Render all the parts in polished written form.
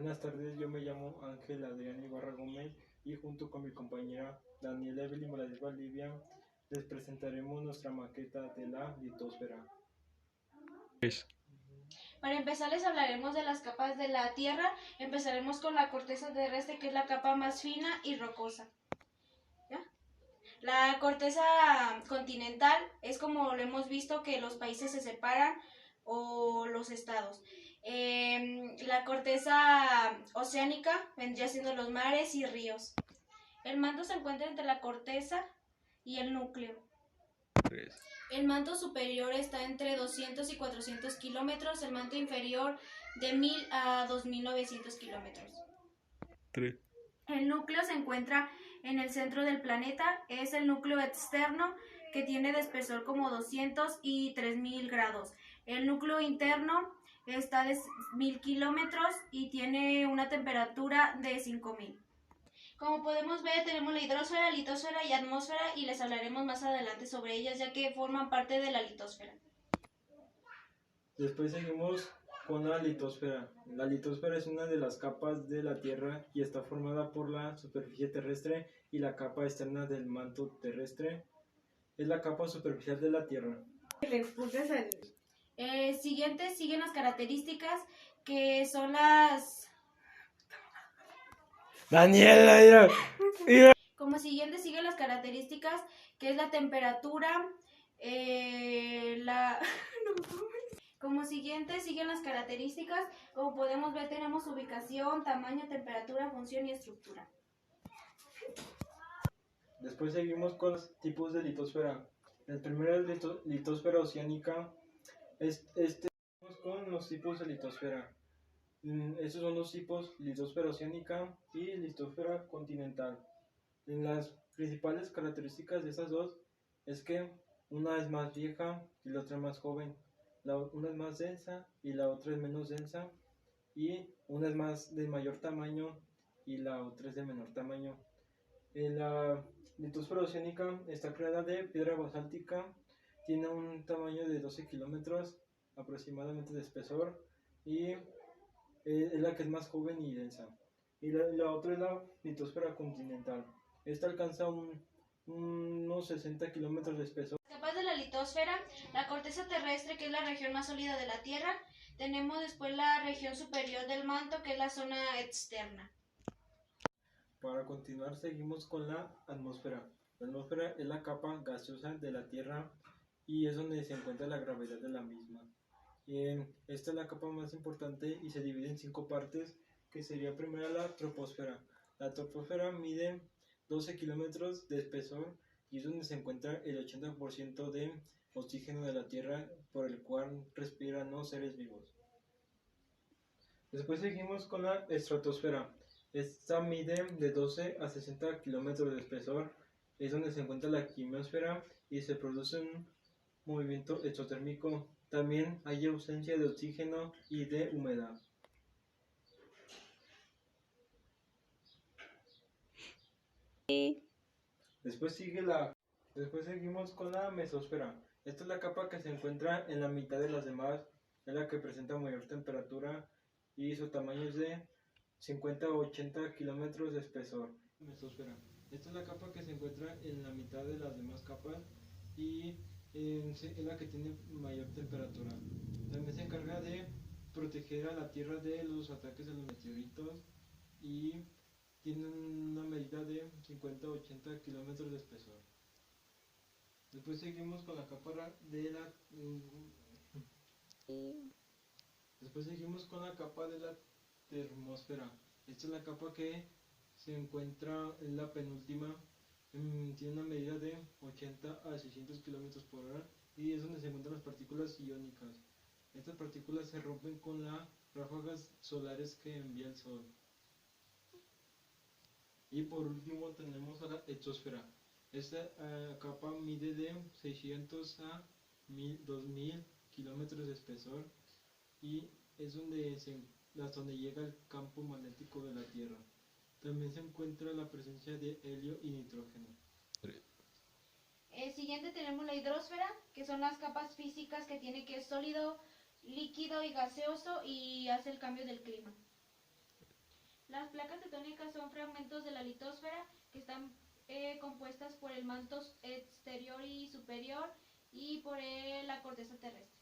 Buenas tardes, yo me llamo Ángel Adrián Ibarra Gómez y junto con mi compañera Daniela Evelyn Morales Valdivia les presentaremos nuestra maqueta de la litosfera. Para empezar les hablaremos de las capas de la Tierra. Empezaremos con la corteza terrestre, que es la capa más fina y rocosa. ¿Ya? La corteza continental es como lo hemos visto, que los países se separan o los estados. La corteza oceánica vendría siendo los mares y ríos. El manto se encuentra entre la corteza y el núcleo. El manto superior está entre 200 y 400 kilómetros, el manto inferior de 1000 a 2900 kilómetros. El núcleo se encuentra en el centro del planeta, es el núcleo externo que tiene de espesor como 200 y 3000 grados. El núcleo interno está de 1000 kilómetros y tiene una temperatura de 5000. Como podemos ver, tenemos la hidrosfera, litosfera y atmósfera, y les hablaremos más adelante sobre ellas, ya que forman parte de la litosfera. Después seguimos con la litosfera. La litosfera es una de las capas de la Tierra y está formada por la superficie terrestre y la capa externa del manto terrestre. Es la capa superficial de la Tierra. Siguiente siguen las características, que son las... Daniela, Como siguiente siguen las características, que es la temperatura, Como siguiente siguen las características, como podemos ver tenemos ubicación, tamaño, temperatura, función y estructura. Después seguimos con los tipos de litosfera. El primero es litosfera oceánica. Vamos con los tipos de litosfera. Estos son los tipos: litosfera oceánica y litosfera continental. Las principales características de estas dos es que una es más vieja y la otra más joven. Una es más densa y la otra es menos densa, y una es más de mayor tamaño y la otra es de menor tamaño. La litosfera oceánica está creada de piedra basáltica, tiene un tamaño de 12 kilómetros aproximadamente de espesor y es la que es más joven y densa. Y la otra es la litosfera continental. Esta alcanza unos 60 kilómetros de espesor. Capas de la litosfera: la corteza terrestre, que es la región más sólida de la Tierra. Tenemos después la región superior del manto, que es la zona externa. Para continuar seguimos con la atmósfera. La atmósfera es la capa gaseosa de la Tierra y es donde se encuentra la gravedad de la misma. Esta es la capa más importante y se divide en 5 partes, que sería primero la troposfera. La troposfera mide 12 kilómetros de espesor y es donde se encuentra el 80% de oxígeno de la Tierra, por el cual respiran los seres vivos. Después seguimos con la estratosfera. Esta mide de 12 a 60 kilómetros de espesor, es donde se encuentra la quimiosfera y se produce un movimiento exotérmico. También hay ausencia de oxígeno y de humedad. Después seguimos con la mesosfera. Esta es la capa que se encuentra en la mitad de las demás, es la que presenta mayor temperatura y su tamaño es de 50 a 80 kilómetros de espesor. Mesosfera. Esta es la capa que se encuentra en la mitad de las demás capas y es la que tiene mayor temperatura. También se encarga de proteger a la Tierra de los ataques de los meteoritos y tiene una medida de 50 a 80 kilómetros de espesor. Después seguimos con la capa de la termósfera. Esta es la capa que se encuentra en la penúltima. Tiene una medida de 80 a 600 kilómetros por hora y es donde se encuentran las partículas iónicas. Estas partículas se rompen con las ráfagas solares que envía el sol. Y por último tenemos a la exosfera. Esta capa mide de 600 a 2000 kilómetros de espesor y es hasta donde llega el campo magnético de la Tierra. También se encuentra la presencia de helio y nitrógeno. Siguiente tenemos la hidrosfera, que son las capas físicas que tiene, que es sólido, líquido y gaseoso, y hace el cambio del clima. placas tectónicas son fragmentos de la litosfera que están compuestas por el manto exterior y superior y por la corteza terrestre.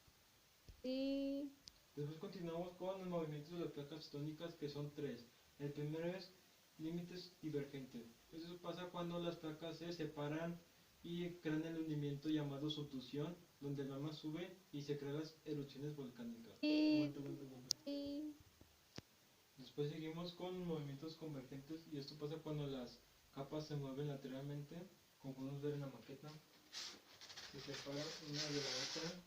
Sí. Después continuamos con los movimientos de las placas tectónicas, que son tres. El primero es límites divergentes. Eso pasa cuando las placas se separan y crean el hundimiento llamado subducción, donde el magma sube y se crean las erupciones volcánicas. Sí. Después seguimos con movimientos convergentes, y esto pasa cuando las capas se mueven lateralmente, como podemos ver en la maqueta, se separan una de la otra.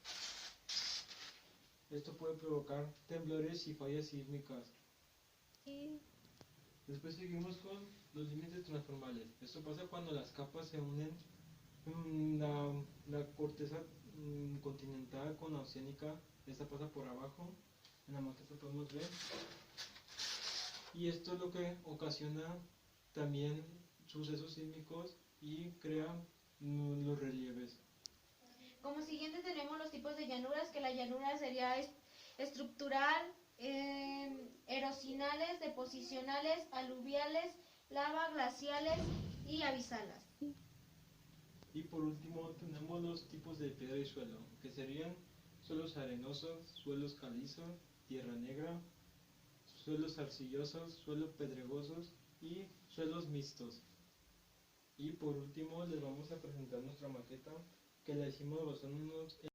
Esto puede provocar temblores y fallas sísmicas. Sí. Después seguimos con los límites transformales. Esto pasa cuando las capas se unen, la corteza continental con la oceánica. Esta pasa por abajo, en la maqueta podemos ver. Y esto es lo que ocasiona también sucesos sísmicos y crea los relieves. Como siguiente tenemos los tipos de llanuras, que la llanura sería estructural, erosionales, deposicionales, aluviales, lava, glaciales y abisalas. Y por último tenemos los tipos de piedra y suelo, que serían suelos arenosos, suelos calizos, tierra negra, suelos arcillosos, suelos pedregosos y suelos mixtos. Y por último les vamos a presentar nuestra maqueta, que la hicimos basándonos en